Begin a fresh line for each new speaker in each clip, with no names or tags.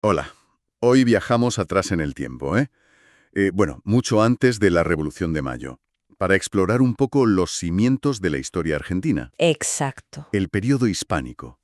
Hola, hoy viajamos atrás en el tiempo, ¿eh? Bueno, mucho antes de la Revolución de Mayo, para explorar un poco los cimientos de la historia argentina,
Exacto.
el periodo hispánico.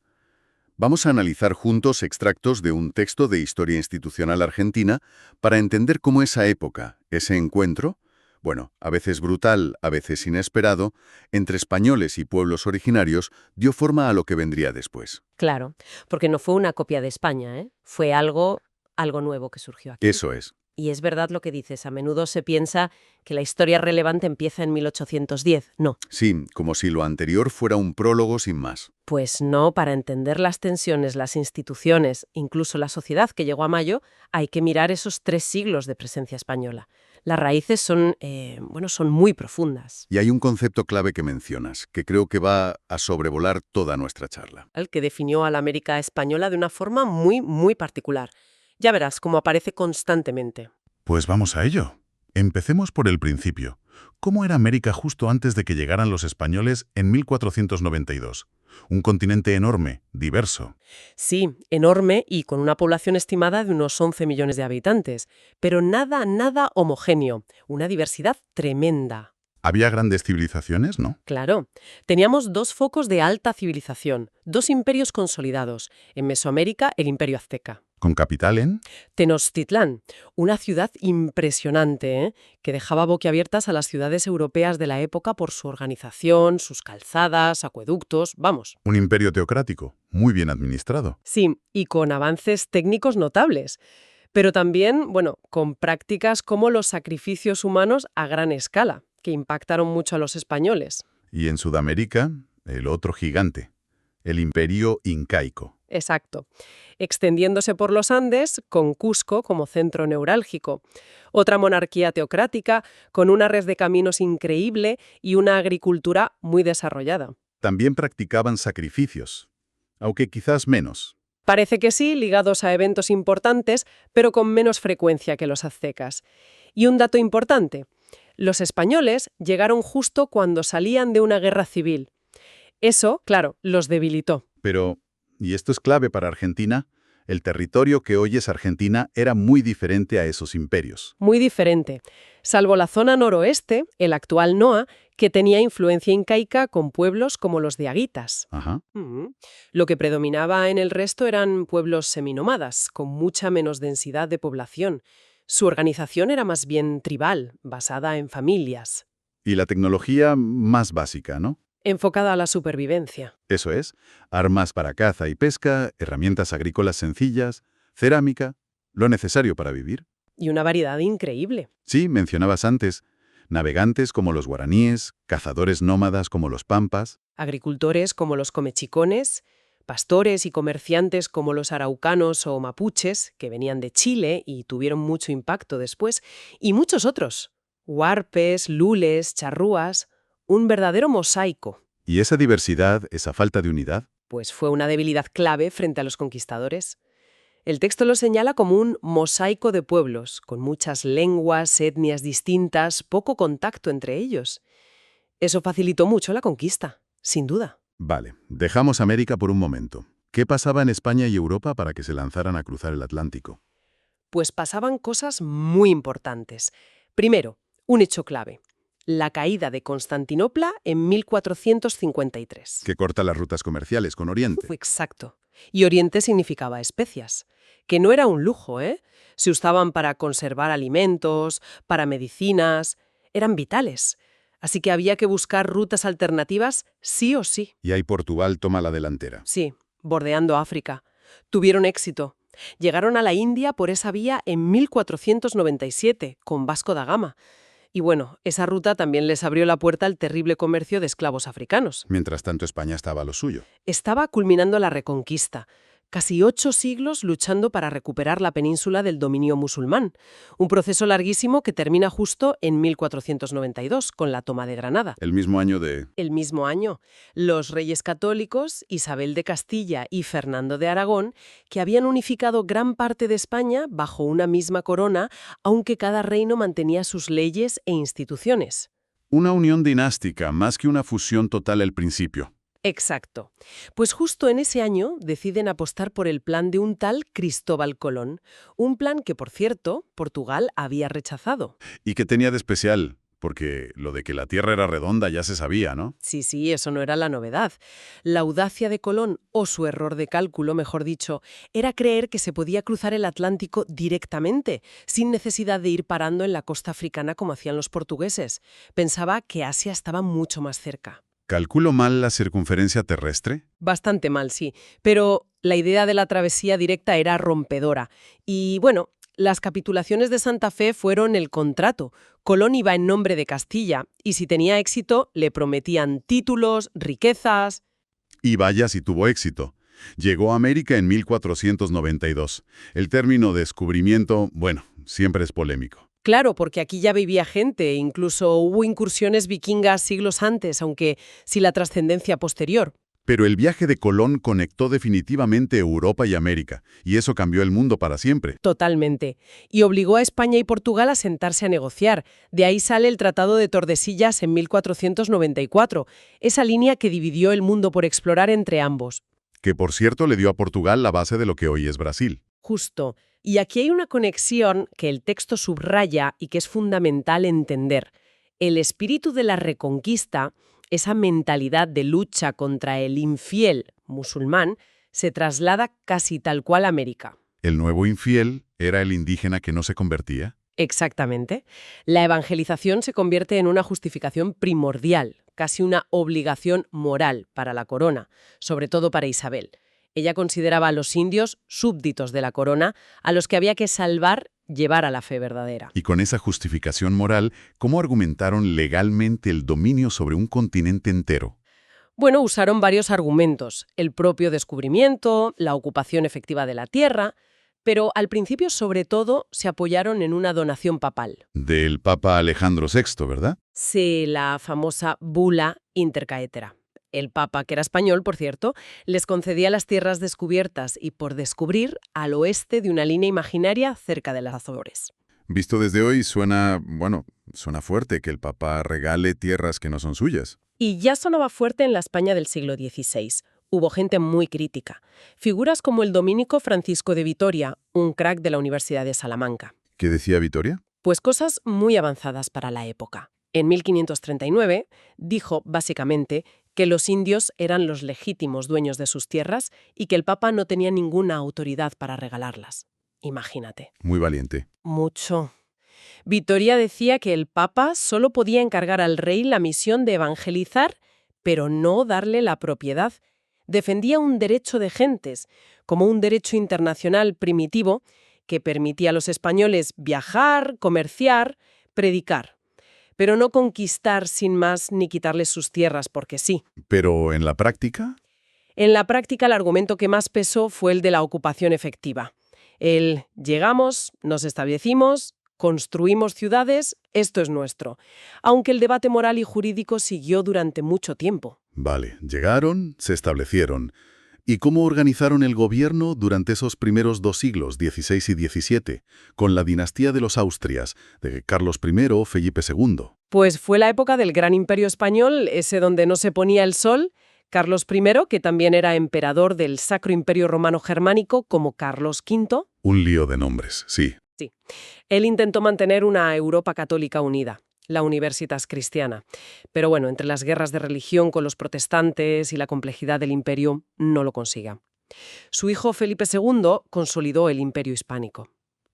Vamos a analizar juntos extractos de un texto de historia institucional argentina para entender cómo esa época, ese encuentro, bueno, a veces brutal, a veces inesperado, entre españoles y pueblos originarios, dio forma a lo que vendría después.
Claro, porque no fue una copia de España, ¿eh? Fue algo nuevo que surgió aquí.
Eso es.
Y es verdad lo que dices, a menudo se piensa que la historia relevante empieza en 1810. No,
Sí, como si lo anterior fuera un prólogo sin más.
pues no, para entender las tensiones, las instituciones, incluso la sociedad que llegó a Mayo, hay que mirar esos 3 siglos de presencia española. Las raíces son muy profundas,
Y hay un concepto clave que mencionas, que creo que va a sobrevolar toda nuestra charla.
el que definió a la América española de una forma muy particular. Ya verás cómo aparece constantemente.
Pues vamos a ello. Empecemos por el principio. ¿Cómo era América justo antes de que llegaran los españoles en 1492? Un continente enorme, diverso.
Sí, enorme y con una población estimada de unos 11 millones de habitantes, pero nada homogéneo, una diversidad tremenda.
Había grandes civilizaciones, ¿no?
Claro, teníamos 2 focos de alta civilización, 2 imperios consolidados. En Mesoamérica, el imperio azteca.
Con capital en...
Tenochtitlán, una ciudad impresionante, ¿eh? Que dejaba boquiabiertas a las ciudades europeas de la época por su organización, sus calzadas, acueductos, vamos.
Un imperio teocrático, muy bien administrado.
Sí, y con avances técnicos notables. Pero también, bueno, con prácticas como los sacrificios humanos a gran escala, que impactaron mucho a los españoles.
Y en Sudamérica, el otro gigante, el imperio incaico.
Exacto. Extendiéndose por los Andes, con Cusco como centro neurálgico. Otra monarquía teocrática, con una red de caminos increíble y una agricultura muy desarrollada.
También practicaban sacrificios, aunque quizás menos.
Parece que sí, ligados a eventos importantes, pero con menos frecuencia que los aztecas. Y un dato importante. Los españoles llegaron justo cuando salían de una guerra civil. Eso, claro, los debilitó.
Pero, y esto es clave para Argentina, el territorio que hoy es Argentina era muy diferente a esos imperios.
Muy diferente, salvo la zona noroeste, el actual NOA, que tenía influencia incaica con pueblos como los de Aguitas.
Ajá.
Lo que predominaba en el resto eran pueblos seminómadas, con mucha menos densidad de población. Su organización era más bien tribal, basada en familias,
Y la tecnología más básica, ¿no?
enfocada a la supervivencia.
Eso es, armas para caza y pesca, herramientas agrícolas sencillas, cerámica, lo necesario para vivir.
Y una variedad increíble.
Sí, mencionabas antes, navegantes como los guaraníes, cazadores nómadas como los pampas.
Agricultores como los comechicones, pastores y comerciantes como los araucanos o mapuches, que venían de Chile y tuvieron mucho impacto después, y muchos otros. Huarpes, lules, charrúas, un verdadero mosaico.
Y esa diversidad, esa falta de unidad,
Pues fue una debilidad clave frente a los conquistadores. El texto lo señala como un mosaico de pueblos, con muchas lenguas, etnias distintas, poco contacto entre ellos. Eso facilitó mucho la conquista, sin duda.
vale, dejamos América por un momento. ¿Qué pasaba en España y Europa para que se lanzaran a cruzar el Atlántico?
Pues pasaban cosas muy importantes. Primero, un hecho clave. La caída de Constantinopla en 1453.
Que corta las rutas comerciales con Oriente.
Fue exacto. Y Oriente significaba especias, que no era un lujo, ¿eh? Se usaban para conservar alimentos, para medicinas, eran vitales. Así que había que buscar rutas alternativas sí o sí.
Y ahí Portugal toma la delantera.
Sí, bordeando África. Tuvieron éxito. Llegaron a la India por esa vía en 1497, con Vasco da Gama. Y bueno, esa ruta también les abrió la puerta al terrible comercio de esclavos africanos.
Mientras tanto, España estaba a lo suyo.
Estaba culminando la Reconquista. Casi 8 siglos luchando para recuperar la península del dominio musulmán. Un proceso larguísimo que termina justo en 1492, con la toma de Granada.
El mismo año de...
El mismo año, los reyes católicos, Isabel de Castilla y Fernando de Aragón, que habían unificado gran parte de España bajo una misma corona, aunque cada reino mantenía sus leyes e instituciones.
Una unión dinástica, más que una fusión total al principio.
Exacto. Pues justo en ese año deciden apostar por el plan de un tal Cristóbal Colón, un plan que, por cierto, Portugal había rechazado.
¿Y qué tenía de especial? Porque lo de que la Tierra era redonda ya se sabía, ¿no?
Sí, sí, eso no era la novedad. La audacia de Colón, o su error de cálculo, mejor dicho, era creer que se podía cruzar el Atlántico directamente, sin necesidad de ir parando en la costa africana como hacían los portugueses. Pensaba que Asia estaba mucho más cerca.
¿Calculo mal la circunferencia terrestre?
Bastante mal, sí, pero la idea de la travesía directa era rompedora. Y bueno, las capitulaciones de Santa Fe fueron el contrato. Colón iba en nombre de Castilla y si tenía éxito le prometían títulos, riquezas.
Y vaya si tuvo éxito. Llegó a América en 1492. El término descubrimiento, bueno, siempre es polémico.
Claro, porque aquí ya vivía gente, incluso hubo incursiones vikingas siglos antes, aunque sin la trascendencia posterior.
Pero el viaje de Colón conectó definitivamente Europa y América, y eso cambió el mundo para siempre.
Totalmente. Y obligó a España y Portugal a sentarse a negociar. De ahí sale el Tratado de Tordesillas en 1494, esa línea que dividió el mundo por explorar entre ambos.
Que por cierto le dio a Portugal la base de lo que hoy es Brasil.
Justo. Y aquí hay una conexión que el texto subraya y que es fundamental entender. El espíritu de la reconquista, esa mentalidad de lucha contra el infiel musulmán, se traslada casi tal cual a América.
El nuevo infiel era el indígena que no se convertía.
Exactamente. La evangelización se convierte en una justificación primordial, casi una obligación moral para la corona, sobre todo para Isabel. Ella consideraba a los indios súbditos de la corona, a los que había que salvar, llevar a la fe verdadera.
Y con esa justificación moral, ¿cómo argumentaron legalmente el dominio sobre un continente entero?
Bueno, usaron varios argumentos, el propio descubrimiento, la ocupación efectiva de la tierra, pero al principio sobre todo se apoyaron en una donación papal.
Del Papa Alejandro VI, ¿verdad?
Sí, la famosa bula intercaetera. El Papa, que era español, por cierto, les concedía las tierras descubiertas y por descubrir al oeste de una línea imaginaria cerca de las Azores.
Visto desde hoy, suena fuerte que el Papa regale tierras que no son suyas.
Y ya sonaba fuerte en la España del siglo XVI. Hubo gente muy crítica. Figuras como el dominico Francisco de Vitoria, un crack de la Universidad de Salamanca.
¿Qué decía Vitoria?
Pues cosas muy avanzadas para la época. En 1539 dijo, básicamente, que los indios eran los legítimos dueños de sus tierras y que el Papa no tenía ninguna autoridad para regalarlas. Imagínate.
Muy valiente.
Mucho. Vitoria decía que el Papa solo podía encargar al rey la misión de evangelizar, pero no darle la propiedad. Defendía un derecho de gentes, como un derecho internacional primitivo que permitía a los españoles viajar, comerciar, predicar, pero no conquistar sin más ni quitarles sus tierras porque sí.
¿Pero en la práctica?
En la práctica, el argumento que más pesó fue el de la ocupación efectiva. Llegamos, nos establecimos, construimos ciudades, esto es nuestro. Aunque el debate moral y jurídico siguió durante mucho tiempo.
Vale, llegaron, se establecieron. ¿Y cómo organizaron el gobierno durante esos primeros 2 siglos, XVI y XVII, con la dinastía de los Austrias, de Carlos I, Felipe II?
Pues fue la época del gran imperio español, ese donde no se ponía el sol. Carlos I, que también era emperador del Sacro Imperio Romano Germánico, como Carlos V.
Un lío de nombres, sí.
Sí. Él intentó mantener una Europa católica unida, la Universitas Cristiana. Pero bueno, entre las guerras de religión con los protestantes y la complejidad del imperio, no lo consiga. Su hijo Felipe II consolidó el imperio hispánico.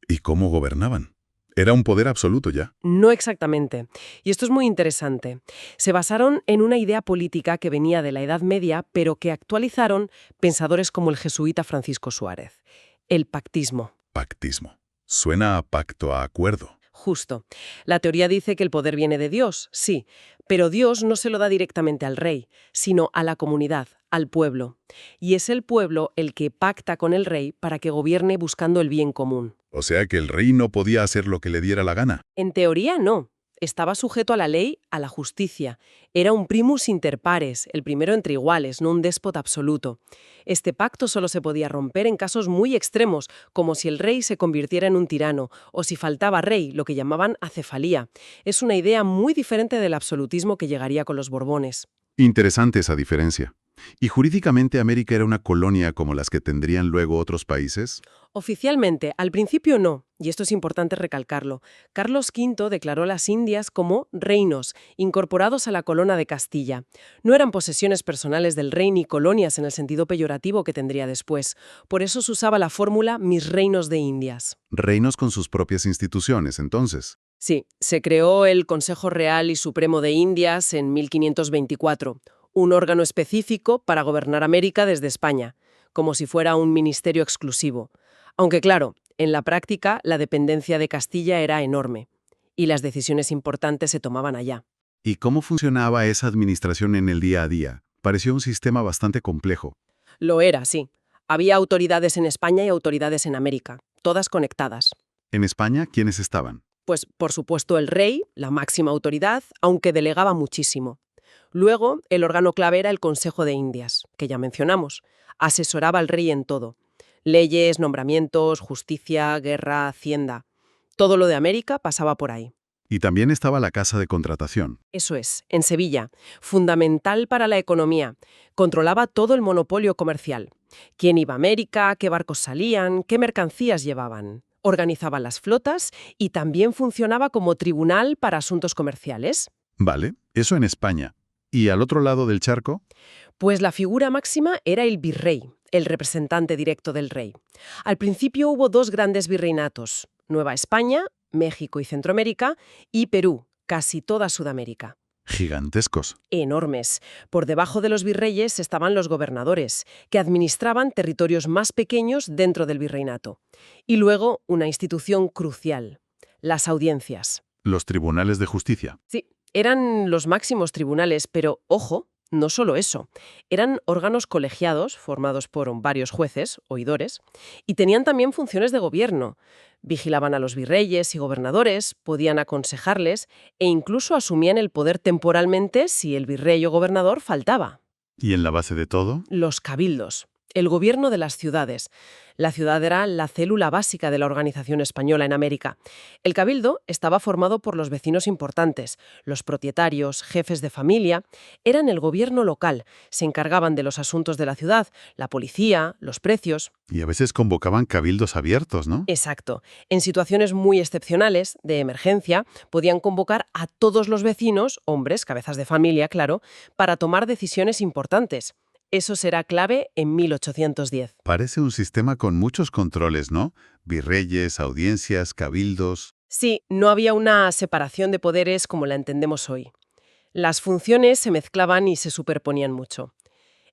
¿Y cómo gobernaban? Era un poder absoluto ya.
No exactamente. Y esto es muy interesante. Se basaron en una idea política que venía de la Edad Media, pero que actualizaron pensadores como el jesuita Francisco Suárez. El pactismo.
Pactismo. Suena a pacto, a acuerdo.
Justo. La teoría dice que el poder viene de Dios, sí, pero Dios no se lo da directamente al rey, sino a la comunidad, al pueblo. Y es el pueblo el que pacta con el rey para que gobierne buscando el bien común.
O sea que el rey no podía hacer lo que le diera la gana.
En teoría, no. Estaba sujeto a la ley, a la justicia. Era un primus inter pares, el primero entre iguales, no un déspota absoluto. Este pacto solo se podía romper en casos muy extremos, como si el rey se convirtiera en un tirano, o si faltaba rey, lo que llamaban acefalía. Es una idea muy diferente del absolutismo que llegaría con los Borbones.
Interesante esa diferencia. ¿Y jurídicamente América era una colonia como las que tendrían luego otros países?
Oficialmente, al principio no, y esto es importante recalcarlo. Carlos V declaró las Indias como reinos, incorporados a la corona de Castilla. No eran posesiones personales del rey ni colonias en el sentido peyorativo que tendría después. Por eso se usaba la fórmula mis reinos de Indias.
Reinos con sus propias instituciones, entonces.
Sí, se creó el Consejo Real y Supremo de Indias en 1524, un órgano específico para gobernar América desde España, como si fuera un ministerio exclusivo. Aunque claro, en la práctica la dependencia de Castilla era enorme, y las decisiones importantes se tomaban allá.
¿Y cómo funcionaba esa administración en el día a día? Pareció un sistema bastante complejo.
Lo era, sí. Había autoridades en España y autoridades en América, todas conectadas.
¿En España quiénes estaban?
Pues, por supuesto, el rey, la máxima autoridad, aunque delegaba muchísimo. Luego, el órgano clave era el Consejo de Indias, que ya mencionamos. Asesoraba al rey en todo. Leyes, nombramientos, justicia, guerra, hacienda. Todo lo de América pasaba por ahí.
Y también estaba la Casa de Contratación.
Eso es, en Sevilla, fundamental para la economía. Controlaba todo el monopolio comercial. ¿Quién iba a América? ¿Qué barcos salían? ¿Qué mercancías llevaban? Organizaba las flotas y también funcionaba como tribunal para asuntos comerciales.
Vale, eso en España. ¿Y al otro lado del charco?
Pues la figura máxima era el virrey, el representante directo del rey. Al principio hubo dos grandes virreinatos, Nueva España, México y Centroamérica, y Perú, casi toda Sudamérica.
Gigantescos.
Enormes. Por debajo de los virreyes estaban los gobernadores, que administraban territorios más pequeños dentro del virreinato. Y luego una institución crucial, las audiencias.
Los tribunales de justicia.
Sí, eran los máximos tribunales, pero, ojo, no solo eso. Eran órganos colegiados, formados por varios jueces, oidores, y tenían también funciones de gobierno. Vigilaban a los virreyes y gobernadores, podían aconsejarles e incluso asumían el poder temporalmente si el virrey o gobernador faltaba.
¿Y en la base de todo?
Los cabildos, el gobierno de las ciudades. La ciudad era la célula básica de la organización española en América. El cabildo estaba formado por los vecinos importantes, los propietarios, jefes de familia. Eran el gobierno local, se encargaban de los asuntos de la ciudad, la policía, los precios.
Y a veces convocaban cabildos abiertos, ¿no?
Exacto. En situaciones muy excepcionales, de emergencia, podían convocar a todos los vecinos, hombres, cabezas de familia, claro, para tomar decisiones importantes. Eso será clave en 1810.
Parece un sistema con muchos controles, ¿no? Virreyes, audiencias, cabildos.
Sí, no había una separación de poderes como la entendemos hoy. Las funciones se mezclaban y se superponían mucho.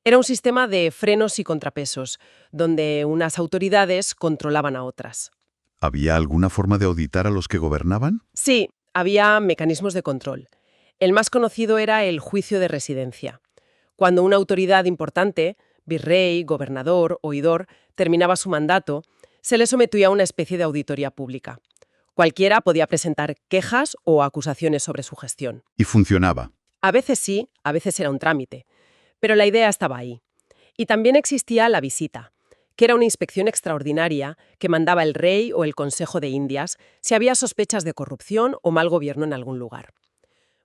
Era un sistema de frenos y contrapesos, donde unas autoridades controlaban a otras.
¿Había alguna forma de auditar a los que gobernaban?
Sí, había mecanismos de control. El más conocido era el juicio de residencia. Cuando una autoridad importante, virrey, gobernador, oidor, terminaba su mandato, se le sometía a una especie de auditoría pública. Cualquiera podía presentar quejas o acusaciones sobre su gestión.
Y funcionaba.
A veces sí, a veces era un trámite. Pero la idea estaba ahí. Y también existía la visita, que era una inspección extraordinaria que mandaba el rey o el Consejo de Indias si había sospechas de corrupción o mal gobierno en algún lugar.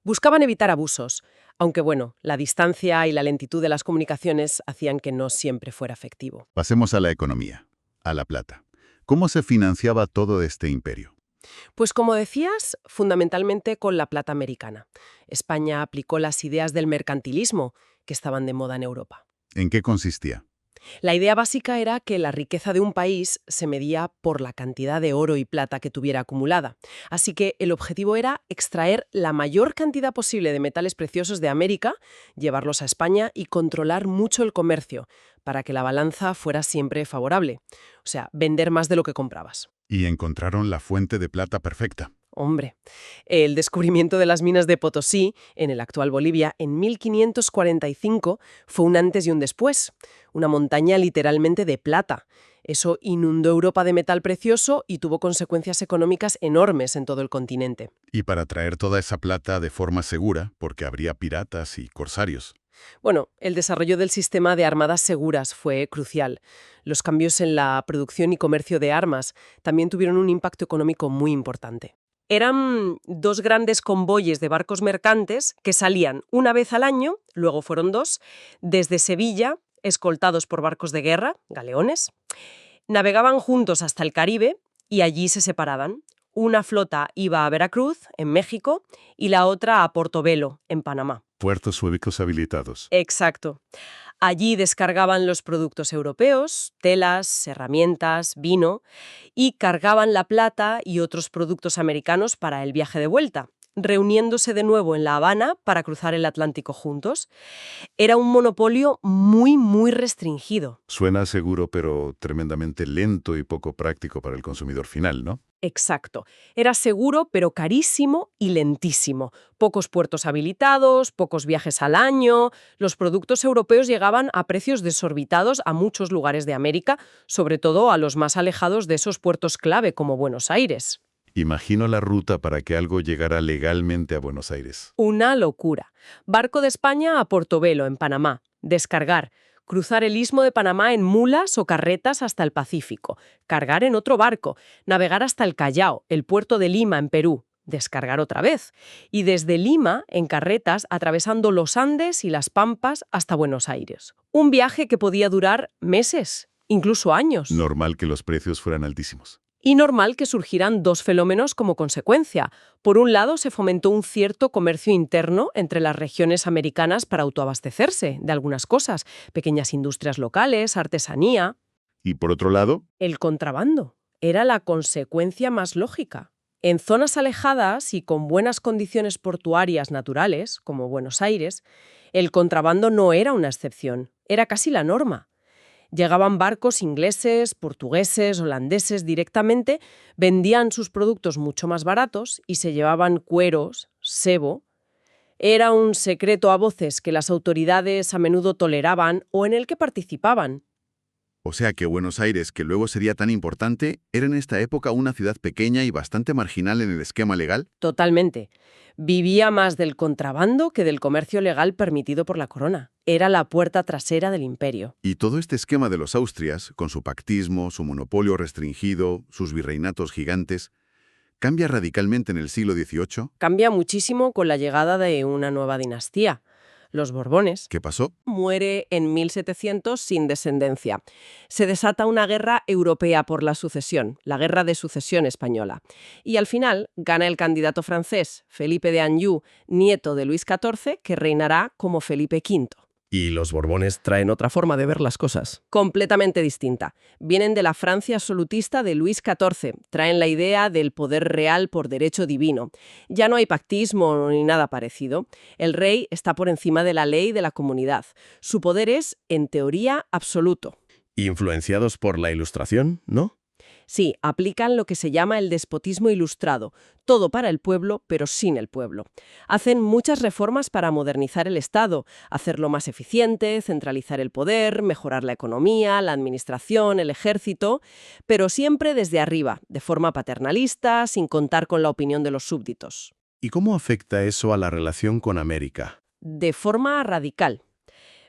Buscaban evitar abusos, aunque bueno, la distancia y la lentitud de las comunicaciones hacían que no siempre fuera efectivo.
Pasemos a la economía, a la plata. ¿Cómo se financiaba todo este imperio?
Pues como decías, fundamentalmente con la plata americana. España aplicó las ideas del mercantilismo que estaban de moda en Europa.
¿En qué consistía?
La idea básica era que la riqueza de un país se medía por la cantidad de oro y plata que tuviera acumulada. Así que el objetivo era extraer la mayor cantidad posible de metales preciosos de América, llevarlos a España y controlar mucho el comercio, para que la balanza fuera siempre favorable. O sea, vender más de lo que comprabas.
Y encontraron la fuente de plata perfecta.
Hombre, el descubrimiento de las minas de Potosí, en el actual Bolivia, en 1545, fue un antes y un después. Una montaña literalmente de plata. Eso inundó Europa de metal precioso y tuvo consecuencias económicas enormes en todo el continente.
Y para traer toda esa plata de forma segura, porque habría piratas y corsarios.
Bueno, el desarrollo del sistema de armadas seguras fue crucial. Los cambios en la producción y comercio de armas también tuvieron un impacto económico muy importante. Eran dos grandes convoyes de barcos mercantes que salían una vez al año, luego fueron dos, desde Sevilla, escoltados por barcos de guerra, galeones. Navegaban juntos hasta el Caribe y allí se separaban. Una flota iba a Veracruz, en México, y la otra a Portobelo, en Panamá.
Puertos ubicos habilitados.
Exacto. Allí descargaban los productos europeos, telas, herramientas, vino, y cargaban la plata y otros productos americanos para el viaje de vuelta, reuniéndose de nuevo en La Habana para cruzar el Atlántico juntos. Era un monopolio muy, muy restringido.
Suena seguro, pero tremendamente lento y poco práctico para el consumidor final, ¿no?
Exacto. Era seguro, pero carísimo y lentísimo. Pocos puertos habilitados, pocos viajes al año. Los productos europeos llegaban a precios desorbitados a muchos lugares de América, sobre todo a los más alejados de esos puertos clave como Buenos Aires.
Imagino la ruta para que algo llegara legalmente a Buenos Aires.
Una locura. Barco de España a Portobelo, en Panamá. Descargar. Cruzar el istmo de Panamá en mulas o carretas hasta el Pacífico, cargar en otro barco, navegar hasta el Callao, el puerto de Lima, en Perú, descargar otra vez, y desde Lima, en carretas, atravesando los Andes y las Pampas hasta Buenos Aires. Un viaje que podía durar meses, incluso años.
Normal que los precios fueran altísimos.
Y normal que surgieran dos fenómenos como consecuencia. Por un lado, se fomentó un cierto comercio interno entre las regiones americanas para autoabastecerse de algunas cosas, pequeñas industrias locales, artesanía.
Y por otro lado,
El contrabando era la consecuencia más lógica. En zonas alejadas y con buenas condiciones portuarias naturales, como Buenos Aires, el contrabando no era una excepción, era casi la norma. Llegaban barcos ingleses, portugueses, holandeses directamente, vendían sus productos mucho más baratos y se llevaban cueros, sebo. Era un secreto a voces que las autoridades a menudo toleraban o en el que participaban.
O sea que Buenos Aires, que luego sería tan importante, era en esta época una ciudad pequeña y bastante marginal en el esquema legal.
Totalmente. Vivía más del contrabando que del comercio legal permitido por la corona. Era la puerta trasera del imperio.
Y todo este esquema de los Austrias, con su pactismo, su monopolio restringido, sus virreinatos gigantes, cambia radicalmente en el siglo XVIII.
Cambia muchísimo con la llegada de una nueva dinastía, los Borbones.
¿Qué pasó?
Muere en 1700 sin descendencia. Se desata una guerra europea por la sucesión, la Guerra de Sucesión Española. Y al final gana el candidato francés, Felipe de Anjou, nieto de Luis XIV, que reinará como Felipe V.
Y los Borbones traen otra forma de ver las cosas.
Completamente distinta. Vienen de la Francia absolutista de Luis XIV. Traen la idea del poder real por derecho divino. Ya no hay pactismo ni nada parecido. El rey está por encima de la ley de la comunidad. Su poder es, en teoría, absoluto.
Influenciados por la Ilustración, ¿no?
Sí, aplican lo que se llama el despotismo ilustrado, todo para el pueblo, pero sin el pueblo. Hacen muchas reformas para modernizar el Estado, hacerlo más eficiente, centralizar el poder, mejorar la economía, la administración, el ejército, pero siempre desde arriba, de forma paternalista, sin contar con la opinión de los súbditos.
¿Y cómo afecta eso a la relación con América?
De forma radical.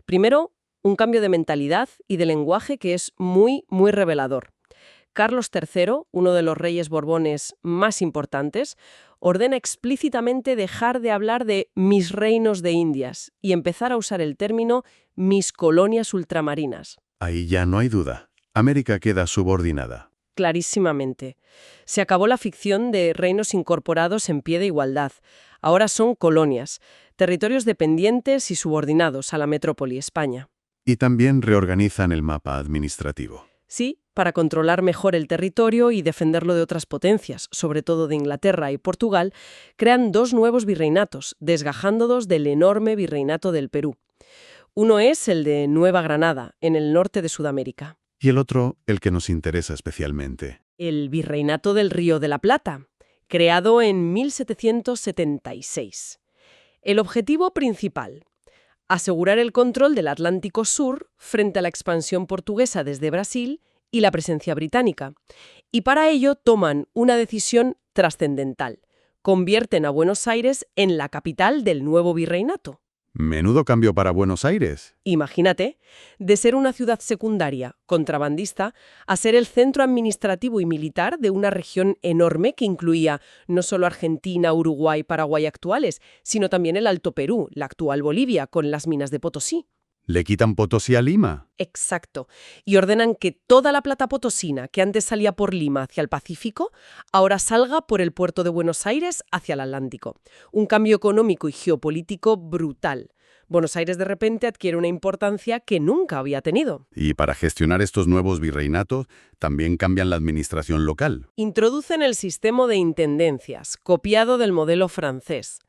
Primero, un cambio de mentalidad y de lenguaje que es muy, muy revelador. Carlos III, uno de los reyes borbones más importantes, ordena explícitamente dejar de hablar de mis reinos de Indias y empezar a usar el término mis colonias ultramarinas.
ahí ya no hay duda. América queda subordinada.
Clarísimamente. Se acabó la ficción de reinos incorporados en pie de igualdad. Ahora son colonias, territorios dependientes y subordinados a la metrópoli España.
Y también reorganizan el mapa administrativo.
Sí, para controlar mejor el territorio y defenderlo de otras potencias, sobre todo de Inglaterra y Portugal, crean dos nuevos virreinatos, desgajándolos del enorme virreinato del Perú. Uno es el de Nueva Granada, en el norte de Sudamérica.
Y el otro, el que nos interesa especialmente.
El Virreinato del Río de la Plata, creado en 1776. El objetivo principal: asegurar el control del Atlántico Sur frente a la expansión portuguesa desde Brasil y la presencia británica. Y para ello toman una decisión trascendental. Convierten a Buenos Aires en la capital del nuevo virreinato.
Menudo cambio para Buenos Aires.
Imagínate, de ser una ciudad secundaria, contrabandista, a ser el centro administrativo y militar de una región enorme que incluía no solo Argentina, Uruguay, Paraguay actuales, sino también el Alto Perú, la actual Bolivia, con las minas de Potosí.
Le quitan Potosí a Lima.
Exacto. Y ordenan que toda la plata potosina que antes salía por Lima hacia el Pacífico, ahora salga por el puerto de Buenos Aires hacia el Atlántico. Un cambio económico y geopolítico brutal. Buenos Aires de repente adquiere una importancia que nunca había tenido.
Y para gestionar estos nuevos virreinatos, también cambian la administración local.
Introducen el sistema de intendencias, copiado del modelo francés.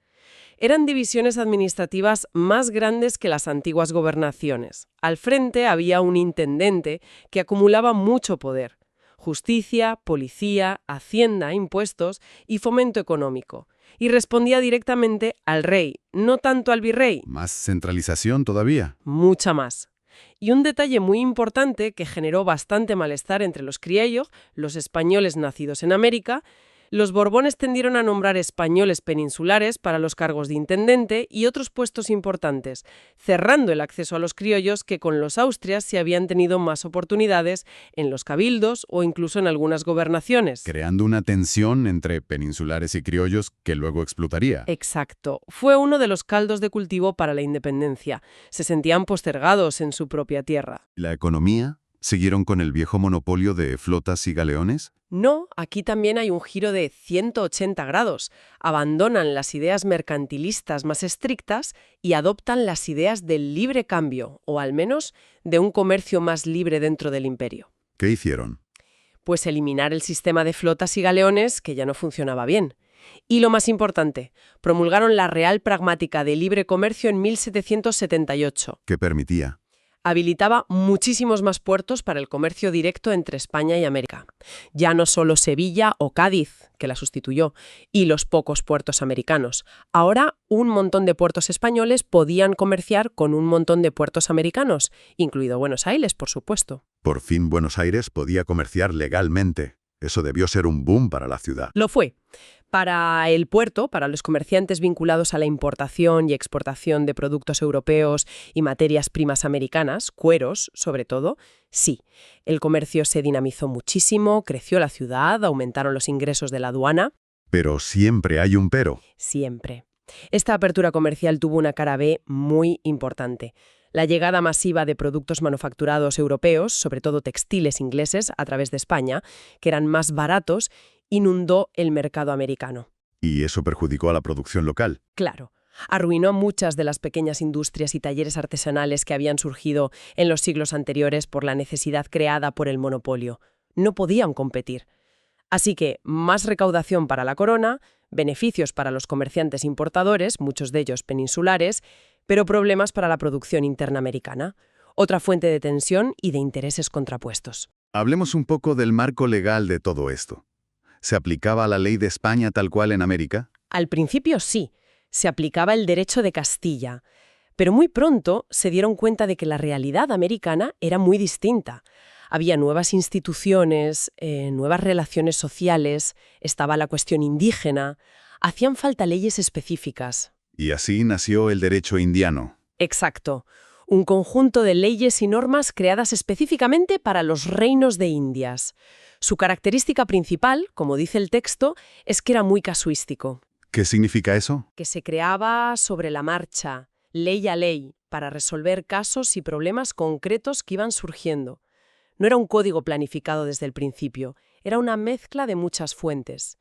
Eran divisiones administrativas más grandes que las antiguas gobernaciones. Al frente había un intendente que acumulaba mucho poder. Justicia, policía, hacienda, impuestos y fomento económico. Y respondía directamente al rey, no tanto al virrey.
Más centralización todavía.
Mucha más. Y un detalle muy importante que generó bastante malestar entre los criollos, los españoles nacidos en América. Los Borbones tendieron a nombrar españoles peninsulares para los cargos de intendente y otros puestos importantes, cerrando el acceso a los criollos que con los Austrias se habían tenido más oportunidades en los cabildos o incluso en algunas gobernaciones.
Creando una tensión entre peninsulares y criollos que luego explotaría.
Exacto. Fue uno de los caldos de cultivo para la independencia. Se sentían postergados en su propia tierra.
¿La economía? ¿Siguieron con el viejo monopolio de flotas y galeones?
No, aquí también hay un giro de 180 grados. Abandonan las ideas mercantilistas más estrictas y adoptan las ideas del libre cambio, o al menos de un comercio más libre dentro del imperio.
¿Qué hicieron?
Pues eliminar el sistema de flotas y galeones, que ya no funcionaba bien. Y lo más importante, promulgaron la Real Pragmática de Libre Comercio en 1778.
¿Qué permitía?
Habilitaba muchísimos más puertos para el comercio directo entre España y América. Ya no solo Sevilla o Cádiz, que la sustituyó, y los pocos puertos americanos. Ahora, un montón de puertos españoles podían comerciar con un montón de puertos americanos, incluido Buenos Aires, por supuesto.
Por fin Buenos Aires podía comerciar legalmente. Eso debió ser un boom para la ciudad.
Lo fue. Para el puerto, para los comerciantes vinculados a la importación y exportación de productos europeos y materias primas americanas, cueros sobre todo, sí. El comercio se dinamizó muchísimo, creció la ciudad, aumentaron los ingresos de la aduana.
Pero siempre hay un pero.
Siempre. Esta apertura comercial tuvo una cara B muy importante. La llegada masiva de productos manufacturados europeos, sobre todo textiles ingleses, a través de España, que eran más baratos, inundó el mercado americano.
¿Y eso perjudicó a la producción local?
Claro. Arruinó muchas de las pequeñas industrias y talleres artesanales que habían surgido en los siglos anteriores por la necesidad creada por el monopolio. No podían competir. Así que más recaudación para la corona, beneficios para los comerciantes importadores, muchos de ellos peninsulares, pero problemas para la producción interna americana. Otra fuente de tensión y de intereses contrapuestos.
Hablemos un poco del marco legal de todo esto. ¿Se aplicaba la ley de España tal cual en América?
Al principio sí, se aplicaba el derecho de Castilla, pero muy pronto se dieron cuenta de que la realidad americana era muy distinta. Había nuevas instituciones, nuevas relaciones sociales, estaba la cuestión indígena, hacían falta leyes específicas.
Y así nació el derecho indiano.
Exacto. Un conjunto de leyes y normas creadas específicamente para los reinos de Indias. Su característica principal, como dice el texto, es que era muy casuístico.
¿Qué significa eso?
Que se creaba sobre la marcha, ley a ley, para resolver casos y problemas concretos que iban surgiendo. No era un código planificado desde el principio, era una mezcla de muchas fuentes.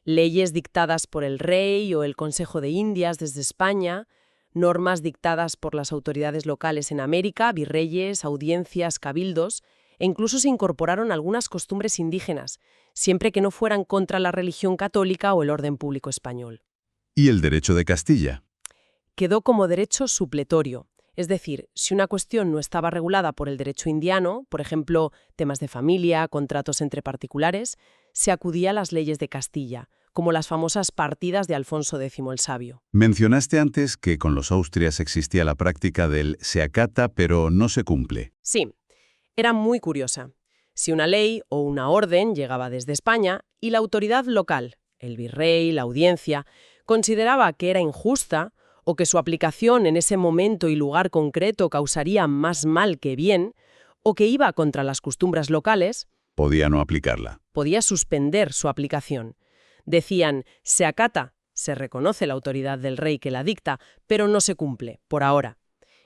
Leyes dictadas por el rey o el Consejo de Indias desde España, normas dictadas por las autoridades locales en América, virreyes, audiencias, cabildos, e incluso se incorporaron algunas costumbres indígenas, siempre que no fueran contra la religión católica o el orden público español.
¿Y el derecho de Castilla?
Quedó como derecho supletorio, es decir, si una cuestión no estaba regulada por el derecho indiano, por ejemplo, temas de familia, contratos entre particulares, se acudía a las leyes de Castilla, como las famosas partidas de Alfonso X el Sabio.
Mencionaste antes que con los Austrias existía la práctica del se acata pero no se cumple.
Sí, era muy curiosa. Si una ley o una orden llegaba desde España y la autoridad local, el virrey, la audiencia, consideraba que era injusta o que su aplicación en ese momento y lugar concreto causaría más mal que bien, o que iba contra las costumbres locales,
Podía no aplicarla.
podía suspender su aplicación. Decían, se acata, se reconoce la autoridad del rey que la dicta, pero no se cumple, por ahora.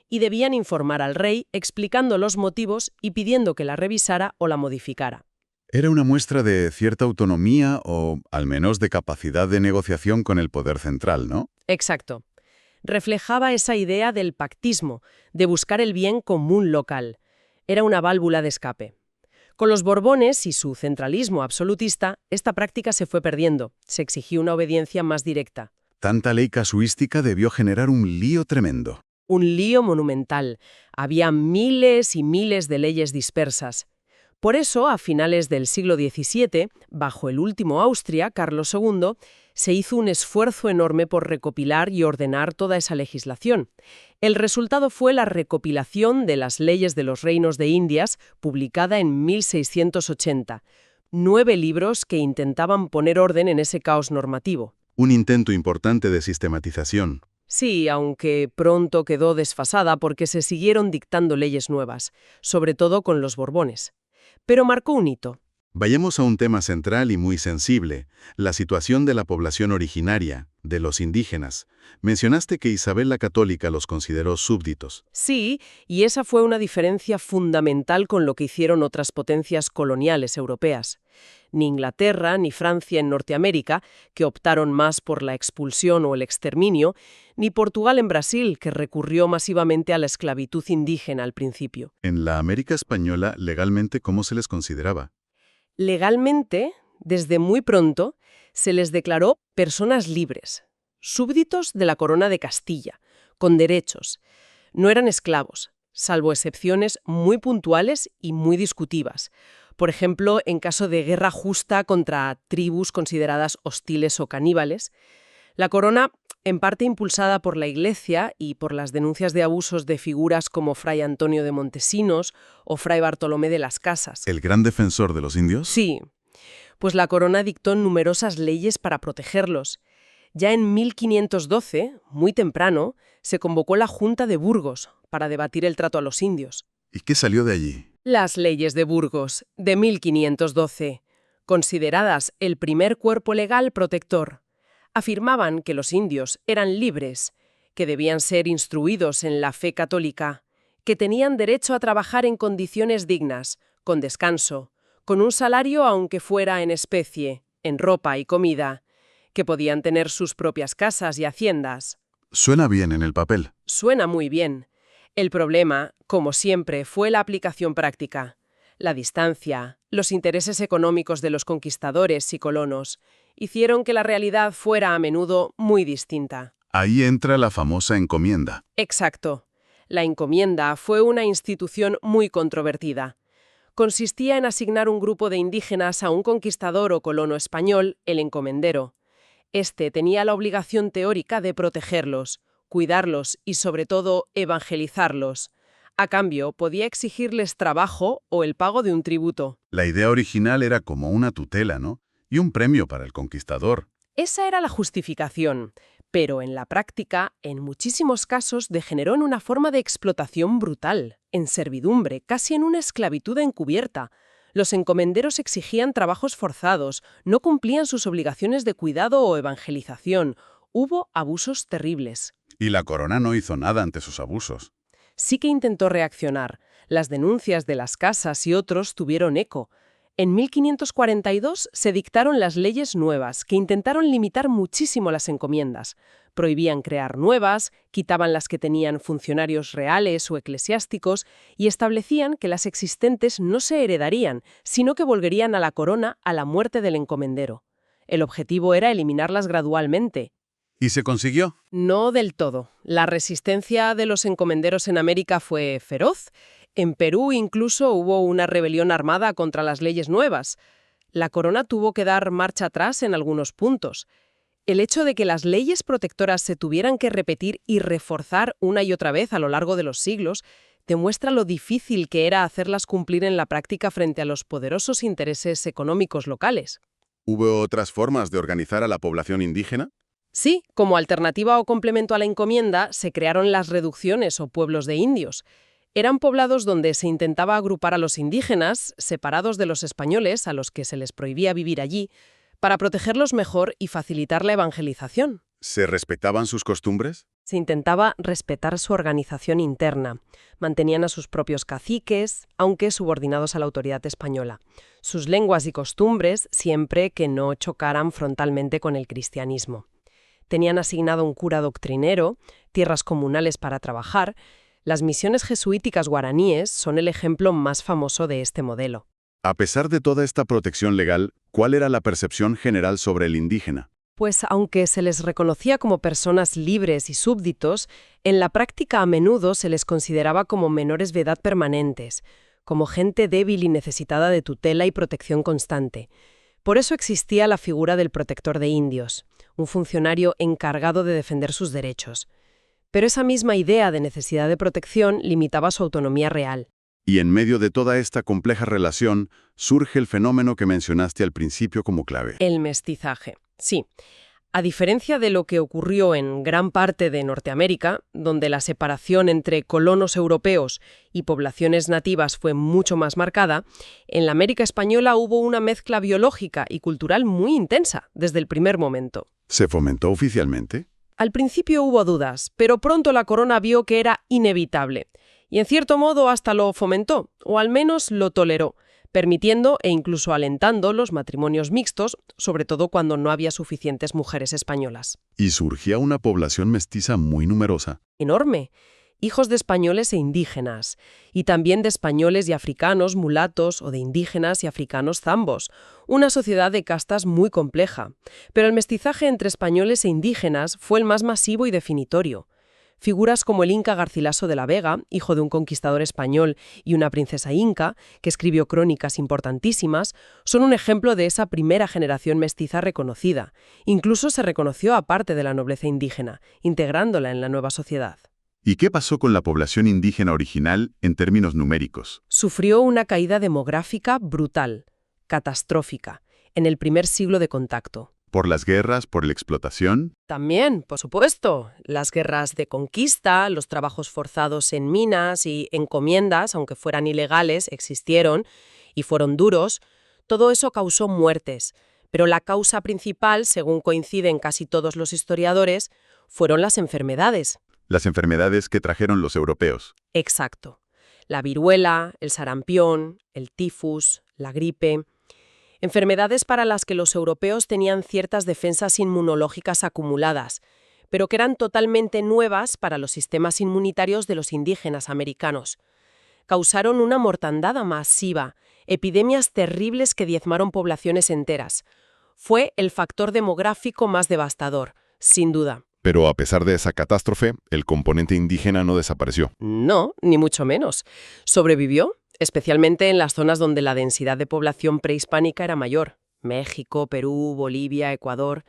Y debían informar al rey explicando los motivos y pidiendo que la revisara o la modificara.
Era una muestra de cierta autonomía o, al menos, de capacidad de negociación con el poder central, ¿no?
Exacto. Reflejaba esa idea del pactismo, de buscar el bien común local. Era una válvula de escape. Con los Borbones y su centralismo absolutista, esta práctica se fue perdiendo. Se exigió una obediencia más directa.
Tanta ley casuística debió generar un lío tremendo.
Un lío monumental. Había miles y miles de leyes dispersas. Por eso, a finales del siglo XVII, bajo el último Austria, Carlos II, se hizo un esfuerzo enorme por recopilar y ordenar toda esa legislación. El resultado fue la recopilación de las leyes de los reinos de Indias, publicada en 1680. 9 libros que intentaban poner orden en ese caos normativo.
Un intento importante de sistematización.
Sí, aunque pronto quedó desfasada porque se siguieron dictando leyes nuevas, sobre todo con los Borbones. Pero marcó un hito.
Vayamos a un tema central y muy sensible, la situación de la población originaria, de los indígenas. Mencionaste que Isabel la Católica los consideró súbditos.
Sí, y esa fue una diferencia fundamental con lo que hicieron otras potencias coloniales europeas. Ni Inglaterra ni Francia en Norteamérica, que optaron más por la expulsión o el exterminio, ni Portugal en Brasil, que recurrió masivamente a la esclavitud indígena al principio.
En la América española, legalmente, ¿cómo se les consideraba?
Legalmente, desde muy pronto, se les declaró personas libres, súbditos de la corona de Castilla, con derechos. No eran esclavos, salvo excepciones muy puntuales y muy discutidas. Por ejemplo, en caso de guerra justa contra tribus consideradas hostiles o caníbales. La corona, en parte impulsada por la Iglesia y por las denuncias de abusos de figuras como Fray Antonio de Montesinos o Fray Bartolomé de las Casas.
¿El gran defensor de los indios?
Sí, pues la corona dictó numerosas leyes para protegerlos. Ya en 1512, muy temprano, se convocó la Junta de Burgos para debatir el trato a los indios.
¿Y qué salió de allí?
Las leyes de Burgos, de 1512, consideradas el primer cuerpo legal protector, afirmaban que los indios eran libres, que debían ser instruidos en la fe católica, que tenían derecho a trabajar en condiciones dignas, con descanso, con un salario aunque fuera en especie, en ropa y comida, que podían tener sus propias casas y haciendas.
Suena bien en el papel.
Suena muy bien. El problema, como siempre, fue la aplicación práctica. La distancia, los intereses económicos de los conquistadores y colonos, hicieron que la realidad fuera a menudo muy distinta.
Ahí entra la famosa encomienda.
Exacto. La encomienda fue una institución muy controvertida. Consistía en asignar un grupo de indígenas a un conquistador o colono español, el encomendero. Este tenía la obligación teórica de protegerlos, cuidarlos y, sobre todo, evangelizarlos. A cambio, podía exigirles trabajo o el pago de un tributo.
La idea original era como una tutela, ¿no? Y un premio para el conquistador.
Esa era la justificación, pero en la práctica, en muchísimos casos, degeneró en una forma de explotación brutal, en servidumbre, casi en una esclavitud encubierta. Los encomenderos exigían trabajos forzados, no cumplían sus obligaciones de cuidado o evangelización. Hubo abusos terribles.
Y la corona no hizo nada ante sus abusos.
Sí que intentó reaccionar. Las denuncias de las casas y otros tuvieron eco. En 1542 se dictaron las leyes nuevas, que intentaron limitar muchísimo las encomiendas. Prohibían crear nuevas, quitaban las que tenían funcionarios reales o eclesiásticos y establecían que las existentes no se heredarían, sino que volverían a la corona a la muerte del encomendero. El objetivo era eliminarlas gradualmente.
¿Y se consiguió?
No del todo. La resistencia de los encomenderos en América fue feroz. En Perú incluso hubo una rebelión armada contra las leyes nuevas. La corona tuvo que dar marcha atrás en algunos puntos. El hecho de que las leyes protectoras se tuvieran que repetir y reforzar una y otra vez a lo largo de los siglos demuestra lo difícil que era hacerlas cumplir en la práctica frente a los poderosos intereses económicos locales.
¿Hubo otras formas de organizar a la población indígena?
Sí, como alternativa o complemento a la encomienda, se crearon las reducciones o pueblos de indios. Eran poblados donde se intentaba agrupar a los indígenas, separados de los españoles, a los que se les prohibía vivir allí, para protegerlos mejor y facilitar la evangelización.
¿Se respetaban sus costumbres?
Se intentaba respetar su organización interna. Mantenían a sus propios caciques, aunque subordinados a la autoridad española. Sus lenguas y costumbres siempre que no chocaran frontalmente con el cristianismo. Tenían asignado un cura doctrinero, tierras comunales para trabajar. Las misiones jesuíticas guaraníes son el ejemplo más famoso de este modelo.
A pesar de toda esta protección legal, ¿cuál era la percepción general sobre el indígena?
Pues aunque se les reconocía como personas libres y súbditos, en la práctica a menudo se les consideraba como menores de edad permanentes, como gente débil y necesitada de tutela y protección constante. Por eso existía la figura del protector de indios, un funcionario encargado de defender sus derechos. Pero esa misma idea de necesidad de protección limitaba su autonomía real.
Y en medio de toda esta compleja relación, surge el fenómeno que mencionaste al principio como clave.
El mestizaje. Sí. A diferencia de lo que ocurrió en gran parte de Norteamérica, donde la separación entre colonos europeos y poblaciones nativas fue mucho más marcada, en la América española hubo una mezcla biológica y cultural muy intensa desde el primer momento.
¿Se fomentó oficialmente?
Al principio hubo dudas, pero pronto la corona vio que era inevitable. Y en cierto modo hasta lo fomentó, o al menos lo toleró, permitiendo e incluso alentando los matrimonios mixtos, sobre todo cuando no había suficientes mujeres españolas.
Y surgía una población mestiza muy numerosa.
Enorme. Hijos de españoles e indígenas, y también de españoles y africanos mulatos o de indígenas y africanos zambos, una sociedad de castas muy compleja. Pero el mestizaje entre españoles e indígenas fue el más masivo y definitorio. Figuras como el inca Garcilaso de la Vega, hijo de un conquistador español y una princesa inca, que escribió crónicas importantísimas, son un ejemplo de esa primera generación mestiza reconocida. Incluso se reconoció a parte de la nobleza indígena, integrándola en la nueva sociedad.
¿Y qué pasó con la población indígena original en términos numéricos?
Sufrió una caída demográfica brutal, catastrófica, en el primer siglo de contacto.
¿Por las guerras, por la explotación?
También, por supuesto, las guerras de conquista, los trabajos forzados en minas y encomiendas, aunque fueran ilegales, existieron y fueron duros. Todo eso causó muertes, pero la causa principal, según coinciden casi todos los historiadores, fueron las enfermedades.
Las enfermedades que trajeron los europeos.
Exacto. La viruela, el sarampión, el tifus, la gripe. Enfermedades para las que los europeos tenían ciertas defensas inmunológicas acumuladas, pero que eran totalmente nuevas para los sistemas inmunitarios de los indígenas americanos. Causaron una mortandad masiva, epidemias terribles que diezmaron poblaciones enteras. Fue el factor demográfico más devastador, sin duda.
Pero a pesar de esa catástrofe, el componente indígena no desapareció.
No, ni mucho menos. Sobrevivió, especialmente en las zonas donde la densidad de población prehispánica era mayor. México, Perú, Bolivia, Ecuador.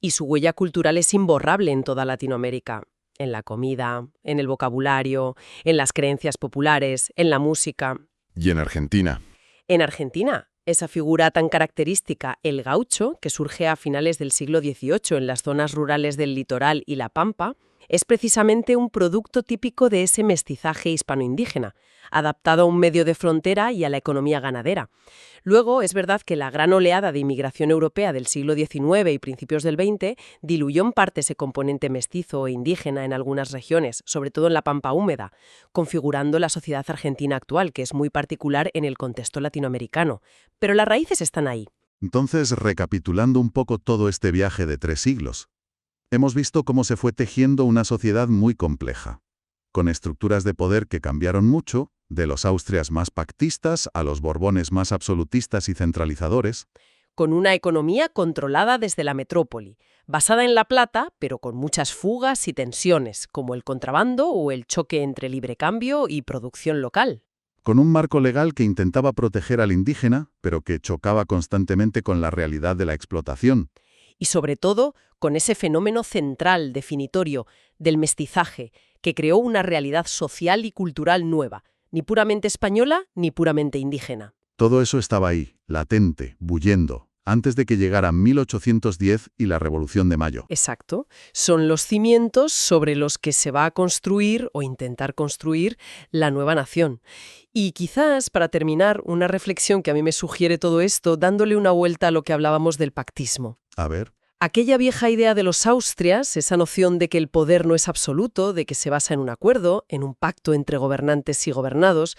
Y su huella cultural es imborrable en toda Latinoamérica. En la comida, en el vocabulario, en las creencias populares, en la música.
¿Y en Argentina?
En Argentina, esa figura tan característica, el gaucho, que surge a finales del siglo XVIII en las zonas rurales del litoral y la Pampa, es precisamente un producto típico de ese mestizaje hispano-indígena, adaptado a un medio de frontera y a la economía ganadera. Luego, es verdad que la gran oleada de inmigración europea del siglo XIX y principios del XX diluyó en parte ese componente mestizo e indígena en algunas regiones, sobre todo en la Pampa húmeda, configurando la sociedad argentina actual, que es muy particular en el contexto latinoamericano. Pero las raíces están ahí.
Entonces, recapitulando un poco todo este viaje de 3 siglos, hemos visto cómo se fue tejiendo una sociedad muy compleja, con estructuras de poder que cambiaron mucho, de los Austrias más pactistas a los Borbones más absolutistas y centralizadores,
Con una economía controlada desde la metrópoli, basada en la plata, pero con muchas fugas y tensiones, como el contrabando o el choque entre libre cambio y producción local.
con un marco legal que intentaba proteger al indígena, pero que chocaba constantemente con la realidad de la explotación.
Y sobre todo, con ese fenómeno central, definitorio, del mestizaje, que creó una realidad social y cultural nueva, ni puramente española ni puramente indígena.
Todo eso estaba ahí, latente, bullendo, antes de que llegara 1810 y la Revolución de Mayo.
Exacto. Son los cimientos sobre los que se va a construir o intentar construir la nueva nación. Y quizás, para terminar, una reflexión que a mí me sugiere todo esto, dándole una vuelta a lo que hablábamos del pactismo.
A ver.
Aquella vieja idea de los Austrias, esa noción de que el poder no es absoluto, de que se basa en un acuerdo, en un pacto entre gobernantes y gobernados,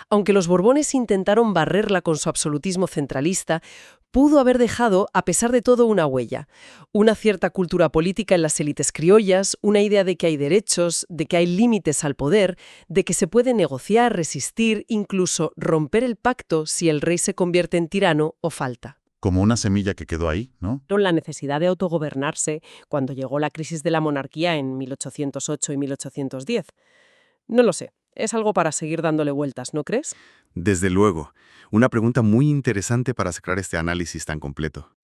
aunque los Borbones intentaron barrerla con su absolutismo centralista, pudo haber dejado, a pesar de todo, una huella. Una cierta cultura política en las élites criollas, una idea de que hay derechos, de que hay límites al poder, de que se puede negociar, resistir, incluso romper el pacto si el rey se convierte en tirano o falta.
Como una semilla que quedó ahí, ¿no?
La necesidad de autogobernarse cuando llegó la crisis de la monarquía en 1808 y 1810. No lo sé, es algo para seguir dándole vueltas, ¿no crees?
Desde luego, una pregunta muy interesante para sacar este análisis tan completo.